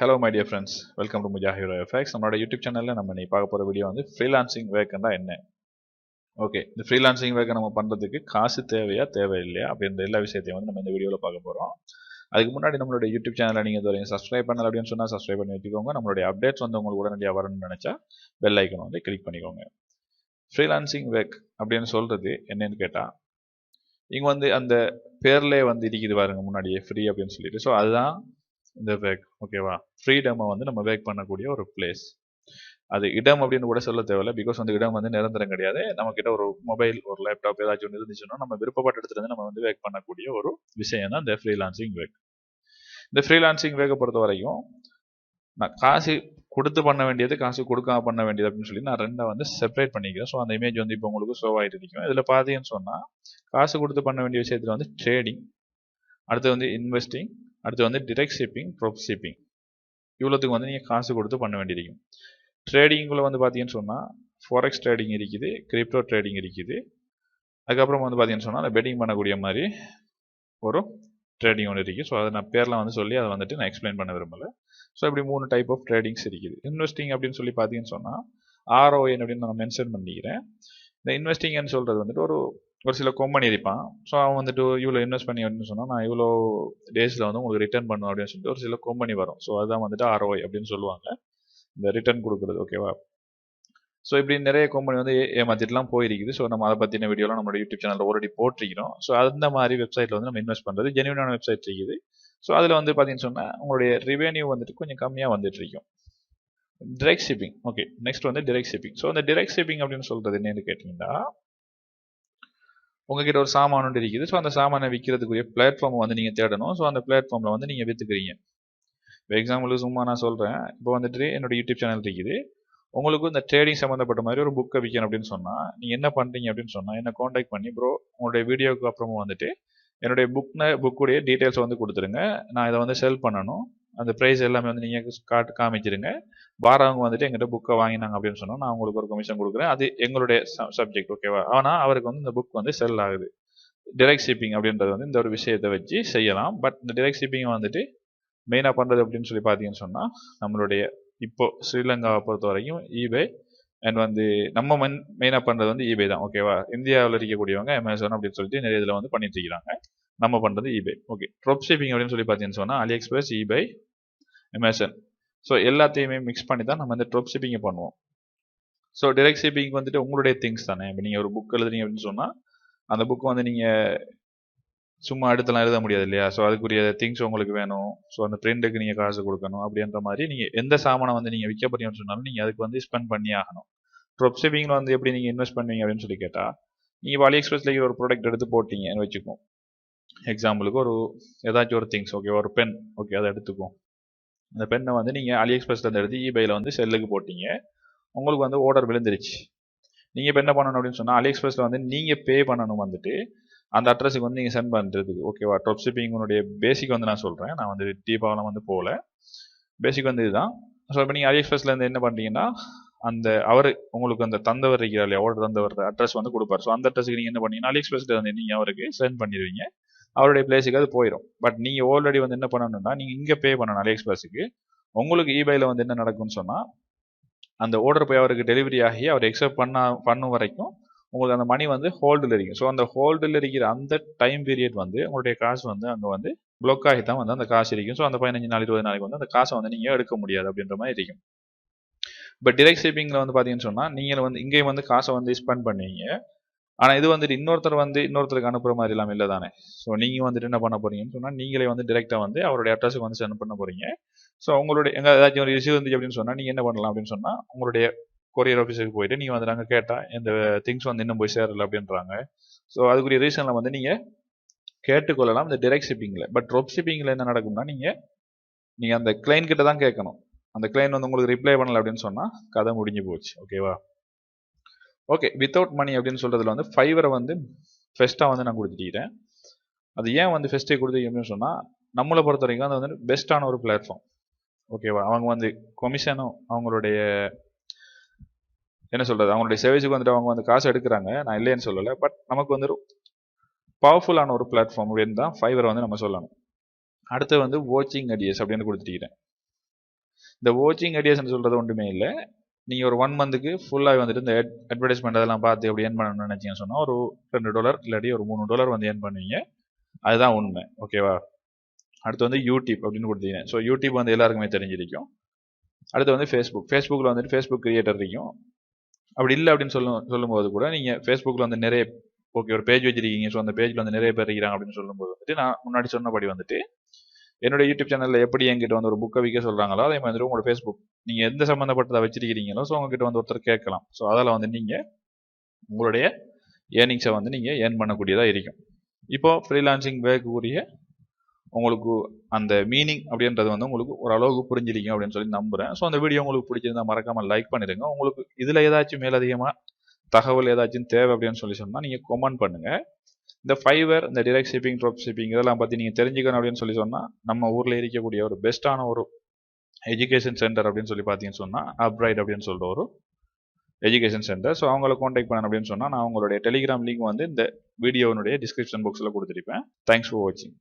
Hello my dear friends, welcome to Mujahid FX. நம்மளோட YouTube சேனல்ல நம்ம இன்னைக்கு பார்க்க போற வீடியோ வந்து ஃப்ரீலான்சிங் வேக்கண்டா என்ன. ஓகே, இந்த ஃப்ரீலான்சிங் வேக்க நம்ம பண்றதுக்கு காசு தேவையா தேவையில்லையா அப்படின்ற எல்லா விஷயத்தையும் வந்து நம்ம இந்த வீடியோவில் பார்க்க போறோம். அதுக்கு முன்னாடி நம்மளுடைய யூடியூப் சேனலை நீங்க இதுவரையும் சப்ஸ்கிரைப் பண்ணல அப்படின்னு சொன்னா சப்ஸ்கிரைப் பண்ணி வச்சுக்கோங்க. நம்மளுடைய அப்டேட்ஸ் வந்து உங்களுக்கு உடனடியாக வரணும்னு நினைச்சா பெல் ஐக்கன் வந்து கிளிக் பண்ணிக்கோங்க. ஃப்ரீலான்சிங் வேக் அப்படின்னு சொல்றது என்னன்னு கேட்டா, இங்க வந்து அந்த பேர்லேயே வந்து இருக்குது பாருங்க முன்னாடியே ஃப்ரீ அப்படின்னு சொல்லிட்டு. ஸோ அதுதான் இந்த வேக். ஓகேவா, ஃப்ரீடமை வந்து நம்ம வேக் பண்ணக்கூடிய ஒரு பிளேஸ். அது இடம் அப்படின்னு கூட சொல்ல தேவையில்ல, பிகாஸ் வந்து இடம் வந்து நிரந்தரம் கிடையாது. நம்ம கிட்ட ஒரு மொபைல், ஒரு லேப்டாப் ஏதாச்சும் ஒன்று இருந்துச்சுன்னா நம்ம விருப்பப்பட்ட இடத்துல இருந்து நம்ம வந்து வேக் பண்ணக்கூடிய ஒரு விஷயம் தான் இந்த ஃப்ரீலான்சிங் வேக். இந்த ஃப்ரீலான்சிங் வேக்கை பொறுத்த வரைக்கும் நான் காசு கொடுத்து பண்ண வேண்டியது, காசு கொடுக்காம பண்ண வேண்டியது அப்படின்னு சொல்லி நான் ரெண்டா வந்து செப்பரேட் பண்ணிக்கிறேன். ஸோ அந்த இமேஜ் வந்து இப்போ உங்களுக்கு ஷோ ஆகிட்டு இருக்கும். இதில் பார்த்தீங்கன்னு சொன்னால் காசு கொடுத்து பண்ண வேண்டிய விஷயத்தில் வந்து ட்ரேடிங், அடுத்து வந்து இன்வெஸ்டிங், அடுத்து வந்து டிரெக்ட் ஷிப்பிங், ட்ராப் ஷிப்பிங். இவ்வளோத்துக்கு வந்து நீங்கள் காசு கொடுத்து பண்ண வேண்டியிருக்கும். ட்ரேடிங்குள்ளே வந்து பார்த்தீங்கன்னு சொன்னால் ஃபாரெக்ஸ் ட்ரேடிங் இருக்குது, கிரிப்டோ ட்ரேடிங் இருக்குது. அதுக்கப்புறம் வந்து பார்த்தீங்கன்னு சொன்னால் பெட்டிங் பண்ணக்கூடிய மாதிரி ஒரு ட்ரேடிங் ஒன்று இருக்குது. ஸோ அதை நான் பேர்லாம் வந்து சொல்லி அதை வந்துட்டு நான் எக்ஸ்பிளைன் பண்ண விரும்பலை. ஸோ இப்படி 3 டைப் ஆஃப் ட்ரேடிங்ஸ் இருக்குது. இன்வெஸ்டிங் அப்படின்னு சொல்லி பார்த்தீங்கன்னு சொன்னால் ROI அப்படின்னு நான் மென்ஷன் பண்ணிக்கிறேன். இந்த இன்வெஸ்டிங்னு சொல்கிறது வந்துட்டு ஒரு சில கம்பெனி இருப்பான். ஸோ அவன் வந்துட்டு இவ்வளோ இன்வெஸ்ட் பண்ணி அப்படின்னு சொன்னால் நான் இவ்வளோ டேஸில் வந்து உங்களுக்கு ரிட்டர்ன் பண்ணுவேன் அப்படின்னு சொல்லிட்டு ஒரு சில கம்பெனி வரும். ஸோ அதுதான் வந்துட்டு ROI அப்படின்னு சொல்லுவாங்க, இந்த ரிட்டர்ன் கொடுக்குறது. ஓகேவா, ஸோ இப்படி நிறைய கம்பெனி வந்து ஏமாத்திட்டுலாம் போயிருக்குது. ஸோ நம்ம அதை பற்றின வீடியோலாம் நம்மளோட யூடியூப் சேனலில் ஆல்ரெடி போட்டிருக்கிறோம். ஸோ அந்த மாதிரி வெப்சைட்டில் வந்து நம்ம இன்வெஸ்ட் பண்ணுறது ஜென்யூனான வெப்சைட் இருக்குது. ஸோ அதில் வந்து பார்த்தீங்கன்னு சொன்னால் உங்களுடைய ரெவென்யூ வந்துட்டு கொஞ்சம் கம்மியாக வந்துட்டு இருக்கும். Direct shipping. ஓகே, நெக்ஸ்ட் வந்து டிரெக்ட் ஷிப்பிங். ஸோ அந்த டிரெக்ட் ஷிப்பிங் அப்படின்னு சொல்கிறது என்னன்னு கேட்டிங்கன்னா, உங்ககிட்ட ஒரு சாமான் ஒன்று இருக்குது. ஸோ அந்த சாமானை விற்கிறதுக்குரிய பிளாட்ஃபார்மை வந்து நீங்கள் தேடணும். ஸோ அந்த பிளாட்ஃபார்மில் வந்து நீங்கள் விற்றுக்கிறீங்க. இப்போ எக்ஸாம்பிளுக்கு சும்மா நான் சொல்கிறேன், இப்போ வந்துட்டு என்னோட யூடியூப் சேனல் இருக்குது. உங்களுக்கு இந்த ட்ரேடிங் சம்மந்தப்பட்ட மாதிரி ஒரு புக்கை விற்கணும் அப்படின்னு சொன்னால் நீங்கள் என்ன பண்ணுறீங்க அப்படின்னு சொன்னால் என்னை காண்டாக்ட் பண்ணி, ப்ரோ உங்களுடைய வீடியோவுக்கு அப்புறமா வந்துட்டு என்னுடைய புக்குடைய டீட்டெயில்ஸ் வந்து கொடுத்துருங்க, நான் இதை வந்து செல் பண்ணணும், அந்த ப்ரைஸ் எல்லாமே வந்து நீங்கள் காமிச்சிருங்க, வாரவங்க வந்துட்டு எங்கிட்ட புக்கை வாங்கினாங்க அப்படின்னு சொன்னால் நான் உங்களுக்கு ஒரு கமிஷன் கொடுக்குறேன். அது எங்களுடைய சப்ஜெக்ட். ஓகேவா, ஆனால் அவருக்கு வந்து இந்த புக் வந்து செல் ஆகுது. டிரெக்ட் ஷிப்பிங் அப்படின்றது வந்து இந்த ஒரு விஷயத்தை வச்சு செய்யலாம். பட் இந்த டிரெக்ட் ஷிப்பிங் வந்துட்டு மெயினாக பண்ணுறது அப்படின்னு சொல்லி பார்த்தீங்கன்னு சொன்னால் நம்மளுடைய இப்போ ஸ்ரீலங்காவை பொறுத்த வரைக்கும் eBay அண்ட் வந்து நம்ம மெயினாக பண்ணுறது வந்து eBay தான். ஓகேவா, இந்தியாவில் இருக்கக்கூடியவங்க அமேசான் அப்படின்னு சொல்லிட்டு நிறைய இதில் வந்து பண்ணிட்டு இருக்கிறாங்க. நம்ம பண்ணுறது eBay. ஓகே, ட்ராப் ஷிப்பிங் அப்படின்னு சொல்லி பார்த்தீங்கன்னு சொன்னால் AliExpress, eBay, அமேசான், ஸோ எல்லாத்தையுமே மிக்ஸ் பண்ணி தான் நம்ம இந்த ட்ராப் ஷிப்பிங்கை பண்ணுவோம். ஸோ டிரெக்ட் ஷிப்பிங் வந்துட்டு உங்களுடைய திங்ஸ் தானே. இப்போ நீங்கள் ஒரு புக் எழுதுறீங்க அப்படின்னு சொன்னால் அந்த புக் வந்து நீங்கள் சும்மா அடுத்தலாம் எழுத முடியாது இல்லையா. ஸோ அதுக்குரிய திங்ஸ் உங்களுக்கு வேணும். ஸோ அந்த பிரிண்ட்டுக்கு நீங்கள் காசு கொடுக்கணும். அப்படின்ற மாதிரி நீங்கள் எந்த சாமானை வந்து நீங்கள் விற்க போறீங்கன்னு சொன்னாலும் நீங்கள் அதுக்கு வந்து ஸ்பெண்ட் பண்ணி ஆகணும். ட்ராப் ஷிப்பிங்கில் வந்து எப்படி நீங்கள் இன்வெஸ்ட் பண்ணுவீங்க அப்படின்னு சொல்லி கேட்டால், நீங்கள் இப்போ AliExpressல ஒரு ப்ராடக்ட் எடுத்து போட்டீங்கன்னு வச்சுக்கோம். எக்ஸாம்பிளுக்கு ஒரு ஏதாச்சும் ஒரு திங்ஸ், ஓகே, ஒரு பென், ஓகே, அதை எடுத்துக்கும். அந்த பெண்ணை வந்து நீங்கள் AliExpressல எடுத்து eBayல வந்து செல்லுக்கு போட்டீங்க. உங்களுக்கு வந்து ஆர்டர் விழுந்துருச்சு. நீங்கள் இப்போ என்ன பண்ணணும் அப்படின்னு சொன்னால் AliExpressல வந்து நீங்கள் பே பண்ணணும் வந்துட்டு அந்த அட்ரஸுக்கு வந்து நீங்கள் சென்ட் பண்ணுறதுக்கு. ஓகேவா, ட்ராப் ஷிப்பிங்குடைய பேசிக் வந்து நான் சொல்கிறேன். நான் வந்து டீப்பாவெலாம் வந்து போகல, பேசிக் வந்து இதுதான். ஸோ இப்போ நீங்கள் AliExpressல இருந்து என்ன பண்ணுறீங்கன்னா, அந்த அவர் உங்களுக்கு அந்த தந்தவர் இருக்கிறார் இல்லையா, ஆர்டர் தந்தவர் அட்ரஸ் வந்து கொடுப்பார். ஸோ அந்த அட்ரஸுக்கு நீங்கள் என்ன பண்ணீங்கன்னா AliExpressல வந்து நீங்கள் அவருக்கு சென்ட் பண்ணிடுவீங்க. அவருடைய பிளேஸுக்கு அது போயிடும். பட் நீங்கள் ஆல்ரெடி வந்து என்ன பண்ணணும்னா நீங்கள் இங்கே பே பண்ணணும் AliExpressக்கு. உங்களுக்கு eBayல வந்து என்ன நடக்கும்னு சொன்னால் அந்த ஆர்டர் போய் அவருக்கு டெலிவரி ஆகி அவர் எக்ஸெப்ட் பண்ணும் வரைக்கும் உங்களுக்கு அந்த மணி வந்து ஹோல்டில் இருக்கும். ஸோ அந்த ஹோல்டில் இருக்கிற அந்த டைம் பீரியட் வந்து உங்களுடைய காசு வந்து அங்கே வந்து பிளாக் ஆகி தான் வந்து அந்த காசு இருக்கும். ஸோ அந்த 15 நாள் 20 நாளைக்கு வந்து அந்த காசை வந்து நீங்கள் எடுக்க முடியாது அப்படின்ற மாதிரி இருக்கும். பட் டிரெக்ட் ஷிப்பிங்கில் வந்து பார்த்தீங்கன்னு சொன்னால் நீங்கள் வந்து இங்கேயும் வந்து காசை வந்து ஸ்பெண்ட் பண்ணுவீங்க. ஆனால் இது வந்துட்டு இன்னொருத்தருக்கு அனுப்புகிற மாதிரி இல்லாமல் இல்லை தானே. ஸோ நீங்கள் வந்துட்டு என்ன பண்ண போறீங்கன்னு சொன்னால் நீங்களே வந்து டிரெக்டாக வந்து அவருடைய அட்ரஸுக்கு வந்து சென்ட் பண்ண போறீங்க. ஸோ உங்களுடைய எங்கே ஏதாச்சும் ஒரு இஷ்யூ இருந்துச்சு அப்படின்னு சொன்னால் நீங்கள் என்ன பண்ணலாம் அப்படின்னு சொன்னால் உங்களுடைய கொரியர் ஆஃபீஸுக்கு போயிட்டு நீங்கள் வந்து நாங்கள் கேட்டால் இந்த திங்ஸ் வந்து இன்னும் போய் சேரலை அப்படின்றாங்க. ஸோ அதுக்குரிய ரீசனில் வந்து நீங்கள் கேட்டுக்கொள்ளலாம் இந்த டிரெக்ட் ஷிப்பிங்கில். பட் ட்ராப் ஷிப்பிங்கில் என்ன நடக்கும்னா நீங்கள் அந்த கிளைண்ட் கிட்ட தான் கேட்கணும். அந்த கிளைண்ட் வந்து உங்களுக்கு ரிப்ளை பண்ணலை அப்படின்னு சொன்னால் கதை முடிஞ்சு போச்சு. ஓகேவா, ஓகே. வித்தவுட் மணி அப்படின்னு சொல்கிறதுல வந்து ஃபைவரை வந்து ஃபெஸ்ட்டாக வந்து நான் கொடுத்துட்டேன். அது ஏன் வந்து ஃபெஸ்ட்டே கொடுத்தீங்க அப்படின்னு சொன்னால் நம்மளை பொறுத்த வரைக்கும் அது வந்து பெஸ்ட்டான ஒரு பிளாட்ஃபார்ம். ஓகேவா, அவங்க வந்து கமிஷனும் அவங்களுடைய என்ன சொல்கிறது அவங்களுடைய சர்வீஸுக்கு வந்துட்டு அவங்க வந்து காசு எடுக்கிறாங்க, நான் இல்லைன்னு சொல்லலை. பட் நமக்கு வந்து பவர்ஃபுல்லான ஒரு பிளாட்ஃபார்ம் அப்படின்னு தான் ஃபைவரை வந்து நம்ம சொல்லணும். அடுத்து வந்து வாட்சிங் ஐடியாஸ் அப்படின்னு கொடுத்துட்டேன். இந்த வாட்சிங் ஐடியாஸ்ன்னு சொல்கிறது ஒன்றுமே இல்லை. நீங்கள் ஒரு 1 மந்த்துக்கு ஃபுல்லாக வந்துட்டு இந்த அட்வர்டைஸ்மெண்ட் அதெல்லாம் பார்த்து எப்படி ஏர்ன் பண்ணணும்னு நினச்சிங்கன்னு சொன்னால் ஒரு $2 இல்லாட்டி ஒரு $3 வந்து ஏர்ன் பண்ணுவீங்க. அதுதான் உண்மை. ஓகேவா? அடுத்து வந்து யூடியூப் அப்படின்னு கொடுத்தீங்க. ஸோ யூடியூப் வந்து எல்லாருக்குமே தெரிஞ்சிருக்கும். அடுத்து வந்து ஃபேஸ்புக்கில் வந்துட்டு ஃபேஸ்புக் கிரியேட்டர் இருக்கும். அப்படி இல்லை அப்படின்னு சொல்லும்போது கூட நீங்கள் ஃபேஸ்புக்கில் வந்து நிறைய ஒரு பேஜ் வச்சிருக்கீங்க. ஸோ அந்த பேஜில் வந்து நிறைய பேர் இருக்கிறாங்க அப்படின்னு சொல்லும்போது வந்துட்டு நான் முன்னாடி சொன்னபடி வந்துட்டு என்னோட யூடியூப் சேனலில் எப்படி என்கிட்ட வந்து ஒரு புக்கை விற்க சொல்கிறாங்களோ அதே மாதிரி உங்களோட ஃபேஸ்புக் நீங்கள் எந்த சம்மந்தப்பட்டதை வச்சிருக்கிறீங்களோ ஸோ உங்ககிட்ட வந்து ஒருத்தர் கேட்கலாம். ஸோ அதில் வந்து நீங்கள் உங்களுடைய ஏர்னிங்ஸை வந்து நீங்கள் ஏர்ன் பண்ணக்கூடியதாக இருக்கும். இப்போது ஃப்ரீலான்சிங் வேலைக்குரிய உங்களுக்கு அந்த மீனிங் அப்படின்றது வந்து உங்களுக்கு ஓரளவுக்கு புரிஞ்சிருக்கும் அப்படின்னு சொல்லி நம்புகிறேன். ஸோ அந்த வீடியோ உங்களுக்கு பிடிச்சிருந்தா மறக்காமல் லைக் பண்ணிடுங்க. உங்களுக்கு இதில் ஏதாச்சும் மேலதிகமாக தகவல் ஏதாச்சும் தேவை அப்படின்னு சொல்லி சொன்னால் நீங்கள் கமெண்ட் பண்ணுங்கள். இந்த ஃபைவர், இந்த டிரெக்ட் ஷிப்பிங், ட்ராப் ஷிப்பிங் இதெல்லாம் பற்றி நீங்கள் தெரிஞ்சுக்கணும் அப்படின்னு சொல்லி சொன்னால் நம்ம ஊரில் இருக்கக்கூடிய ஒரு பெஸ்ட்டான ஒரு எஜுகேஷன் சென்டர் அப்படின்னு சொல்லி பார்த்தீங்கன்னு சொன்னால் அப்ரைட் அப்படின்னு சொல்கிற ஒரு எஜுகேஷன் சென்டர். ஸோ அவங்கள காண்டாக்ட் பண்ணணும் அப்படின்னு சொன்னால் நான் உங்களுடைய டெலிகிராம் லிங்க் வந்து இந்த வீடியோனுடைய டிஸ்கிரிப்ஷன் பாக்ஸில் கொடுத்துருப்பேன். தேங்க்ஸ் ஃபார் வாட்சிங்.